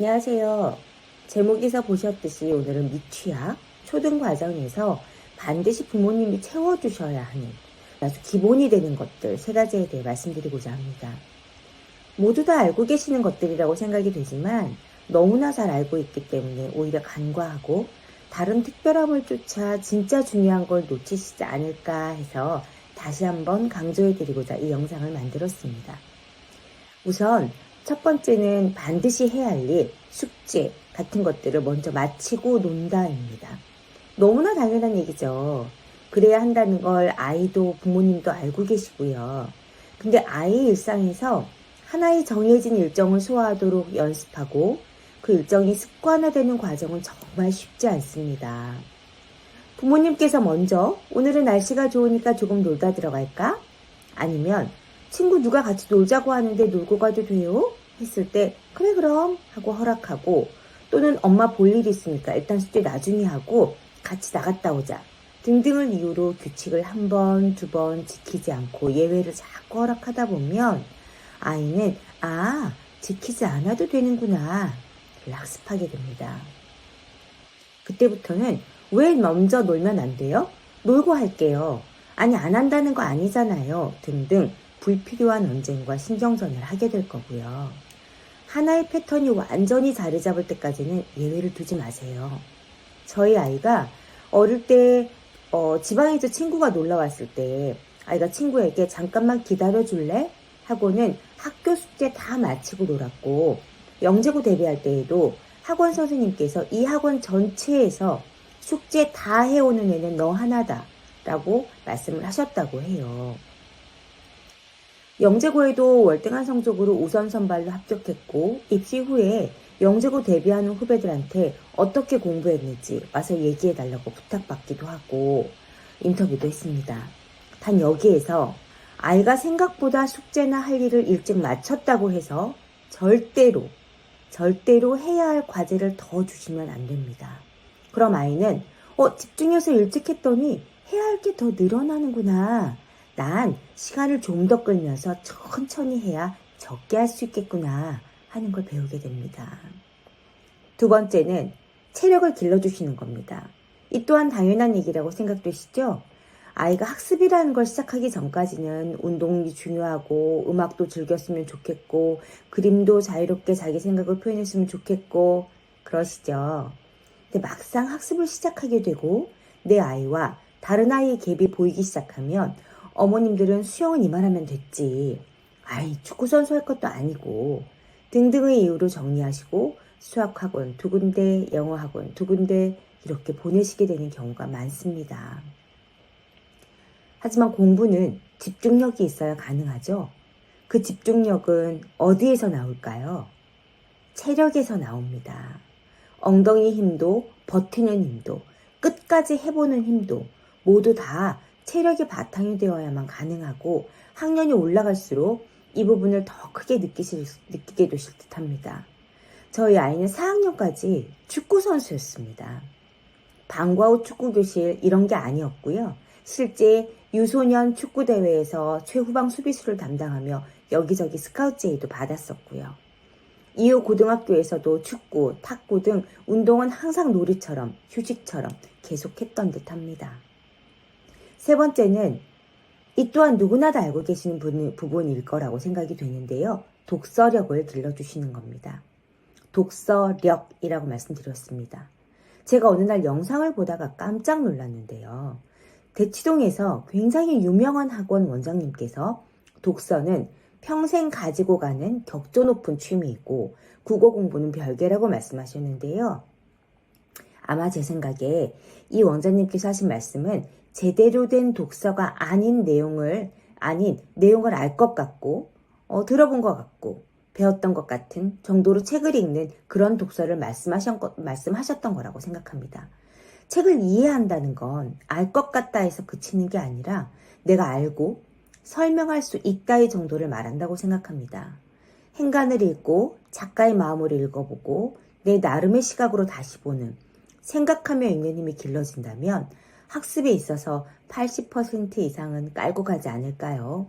안녕하세요. 제목에서 보셨듯이 오늘은 미취학, 초등과정에서 반드시 부모님이 채워주셔야 하는 아주 기본이 되는 것들 세 가지에 대해 말씀드리고자 합니다. 모두 다 알고 계시는 것들이라고 생각이 되지만 너무나 잘 알고 있기 때문에 오히려 간과하고 다른 특별함을 쫓아 진짜 중요한 걸 놓치시지 않을까 해서 다시 한번 강조해드리고자 이 영상을 만들었습니다. 우선 첫 번째는 반드시 해야 할 일, 숙제 같은 것들을 먼저 마치고 논다입니다. 너무나 당연한 얘기죠. 그래야 한다는 걸 아이도 부모님도 알고 계시고요. 근데 아이 일상에서 하나의 정해진 일정을 소화하도록 연습하고 그 일정이 습관화되는 과정은 정말 쉽지 않습니다. 부모님께서 먼저 오늘은 날씨가 좋으니까 조금 놀다 들어갈까? 아니면 친구 누가 같이 놀자고 하는데 놀고 가도 돼요? 했을 때 그래 그럼 하고 허락하고, 또는 엄마 볼 일 있으니까 일단 숙제 나중에 하고 같이 나갔다 오자 등등을 이유로 규칙을 한 번, 두 번 지키지 않고 예외를 자꾸 허락하다 보면 아이는 지키지 않아도 되는구나 학습하게 됩니다. 그때부터는 왜 먼저 놀면 안 돼요? 놀고 할게요. 아니 안 한다는 거 아니잖아요. 등등 불필요한 언쟁과 신경전을 하게 될 거고요. 하나의 패턴이 완전히 자리 잡을 때까지는 예외를 두지 마세요. 저희 아이가 어릴 때 지방에서 친구가 놀러 왔을 때 아이가 친구에게 잠깐만 기다려줄래? 하고는 학교 숙제 다 마치고 놀았고, 영재고 데뷔할 때에도 학원 선생님께서 이 학원 전체에서 숙제 다 해오는 애는 너 하나다 라고 말씀을 하셨다고 해요. 영재고에도 월등한 성적으로 우선 선발로 합격했고, 입시 후에 영재고 데뷔하는 후배들한테 어떻게 공부했는지 와서 얘기해달라고 부탁받기도 하고 인터뷰도 했습니다. 단 여기에서 아이가 생각보다 숙제나 할 일을 일찍 마쳤다고 해서 절대로 해야 할 과제를 더 주시면 안 됩니다. 그럼 아이는 집중해서 일찍 했더니 해야 할 게 더 늘어나는구나. 난 시간을 좀 더 끌면서 천천히 해야 적게 할 수 있겠구나 하는 걸 배우게 됩니다. 두 번째는 체력을 길러주시는 겁니다. 이 또한 당연한 얘기라고 생각되시죠? 아이가 학습이라는 걸 시작하기 전까지는 운동이 중요하고 음악도 즐겼으면 좋겠고 그림도 자유롭게 자기 생각을 표현했으면 좋겠고 그러시죠. 근데 막상 학습을 시작하게 되고 내 아이와 다른 아이의 갭이 보이기 시작하면 어머님들은 수영은 이만하면 됐지, 축구선수 할 것도 아니고 등등의 이유로 정리하시고 수학학원 2군데, 영어학원 2군데 이렇게 보내시게 되는 경우가 많습니다. 하지만 공부는 집중력이 있어야 가능하죠. 그 집중력은 어디에서 나올까요? 체력에서 나옵니다. 엉덩이 힘도, 버티는 힘도, 끝까지 해보는 힘도 모두 다 체력이 바탕이 되어야만 가능하고, 학년이 올라갈수록 이 부분을 더 크게 느끼게 되실 듯 합니다. 저희 아이는 4학년까지 축구선수였습니다. 방과 후 축구교실 이런 게 아니었고요. 실제 유소년 축구대회에서 최후방 수비수를 담당하며 여기저기 스카우트 제의도 받았었고요. 이후 고등학교에서도 축구, 탁구 등 운동은 항상 놀이처럼 휴식처럼 계속했던 듯 합니다. 세 번째는 이 또한 누구나 다 알고 계시는 부분일 거라고 생각이 되는데요. 독서력을 길러주시는 겁니다. 독서력이라고 말씀드렸습니다. 제가 어느 날 영상을 보다가 깜짝 놀랐는데요. 대치동에서 굉장히 유명한 학원 원장님께서 독서는 평생 가지고 가는 격조 높은 취미이고 국어 공부는 별개라고 말씀하셨는데요. 아마 제 생각에 이 원장님께서 하신 말씀은 제대로 된 독서가 아닌 내용을 알 것 같고 들어본 것 같고 배웠던 것 같은 정도로 책을 읽는 그런 독서를 말씀하셨던 거라고 생각합니다. 책을 이해한다는 건 알 것 같다 해서 그치는 게 아니라 내가 알고 설명할 수 있다의 정도를 말한다고 생각합니다. 행간을 읽고 작가의 마음으로 읽어보고 내 나름의 시각으로 다시 보는, 생각하며 읽는 힘이 길러진다면 학습에 있어서 80% 이상은 깔고 가지 않을까요?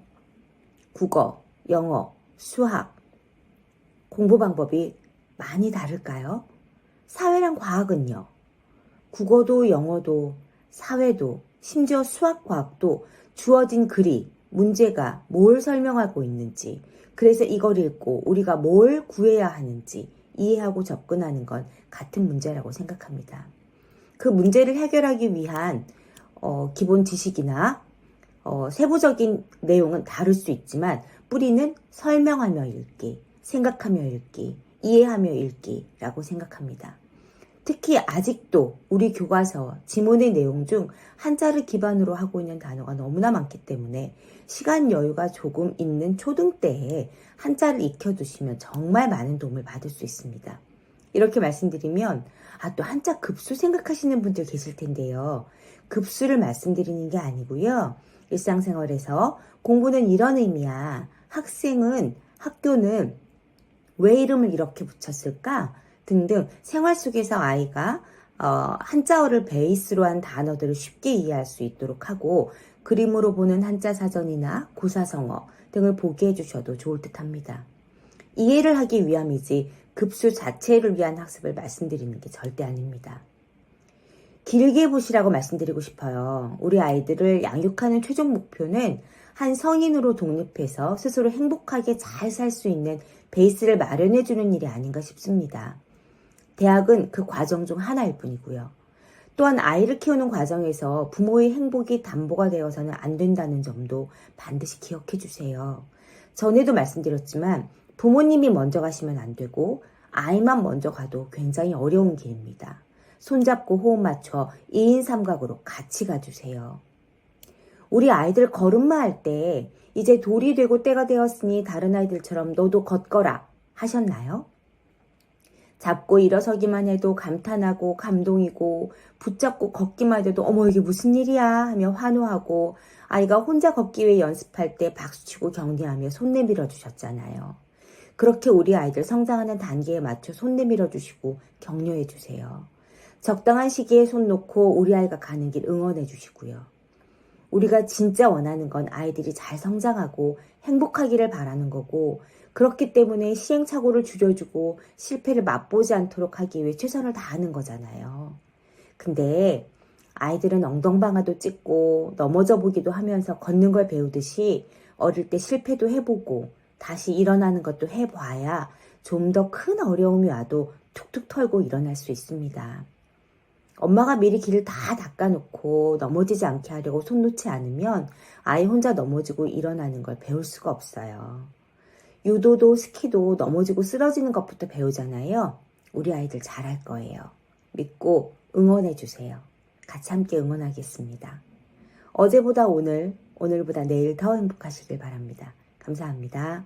국어, 영어, 수학 공부 방법이 많이 다를까요? 사회랑 과학은요? 국어도 영어도 사회도 심지어 수학과학도 주어진 글이 문제가 뭘 설명하고 있는지, 그래서 이걸 읽고 우리가 뭘 구해야 하는지 이해하고 접근하는 건 같은 문제라고 생각합니다. 그 문제를 해결하기 위한 기본 지식이나 세부적인 내용은 다를 수 있지만 뿌리는 설명하며 읽기, 생각하며 읽기, 이해하며 읽기라고 생각합니다. 특히 아직도 우리 교과서, 지문의 내용 중 한자를 기반으로 하고 있는 단어가 너무나 많기 때문에 시간 여유가 조금 있는 초등 때에 한자를 익혀두시면 정말 많은 도움을 받을 수 있습니다. 이렇게 말씀드리면 또 한자 급수 생각하시는 분들 계실 텐데요. 급수를 말씀드리는 게 아니고요. 일상생활에서 공부는 이런 의미야. 학교는 왜 이름을 이렇게 붙였을까? 등등 생활 속에서 아이가 한자어를 베이스로 한 단어들을 쉽게 이해할 수 있도록 하고 그림으로 보는 한자 사전이나 고사성어 등을 보게 해주셔도 좋을 듯 합니다. 이해를 하기 위함이지 급수 자체를 위한 학습을 말씀드리는 게 절대 아닙니다. 길게 보시라고 말씀드리고 싶어요. 우리 아이들을 양육하는 최종 목표는 한 성인으로 독립해서 스스로 행복하게 잘 살 수 있는 베이스를 마련해주는 일이 아닌가 싶습니다. 대학은 그 과정 중 하나일 뿐이고요. 또한 아이를 키우는 과정에서 부모의 행복이 담보가 되어서는 안 된다는 점도 반드시 기억해 주세요. 전에도 말씀드렸지만 부모님이 먼저 가시면 안 되고 아이만 먼저 가도 굉장히 어려운 길입니다. 손잡고 호흡 맞춰 2인 삼각으로 같이 가주세요. 우리 아이들 걸음마 할 때 이제 돌이 되고 때가 되었으니 다른 아이들처럼 너도 걷거라 하셨나요? 잡고 일어서기만 해도 감탄하고 감동이고 붙잡고 걷기만 해도 어머 이게 무슨 일이야 하며 환호하고 아이가 혼자 걷기 위해 연습할 때 박수치고 격려하며 손 내밀어 주셨잖아요. 그렇게 우리 아이들 성장하는 단계에 맞춰 손 내밀어 주시고 격려해 주세요. 적당한 시기에 손 놓고 우리 아이가 가는 길 응원해 주시고요. 우리가 진짜 원하는 건 아이들이 잘 성장하고 행복하기를 바라는 거고 그렇기 때문에 시행착오를 줄여주고 실패를 맛보지 않도록 하기 위해 최선을 다하는 거잖아요. 근데 아이들은 엉덩방아도 찍고 넘어져 보기도 하면서 걷는 걸 배우듯이 어릴 때 실패도 해보고 다시 일어나는 것도 해봐야 좀 더 큰 어려움이 와도 툭툭 털고 일어날 수 있습니다. 엄마가 미리 길을 다 닦아놓고 넘어지지 않게 하려고 손 놓지 않으면 아이 혼자 넘어지고 일어나는 걸 배울 수가 없어요. 유도도 스키도 넘어지고 쓰러지는 것부터 배우잖아요. 우리 아이들 잘할 거예요. 믿고 응원해주세요. 같이 함께 응원하겠습니다. 어제보다 오늘, 오늘보다 내일 더 행복하시길 바랍니다. 감사합니다.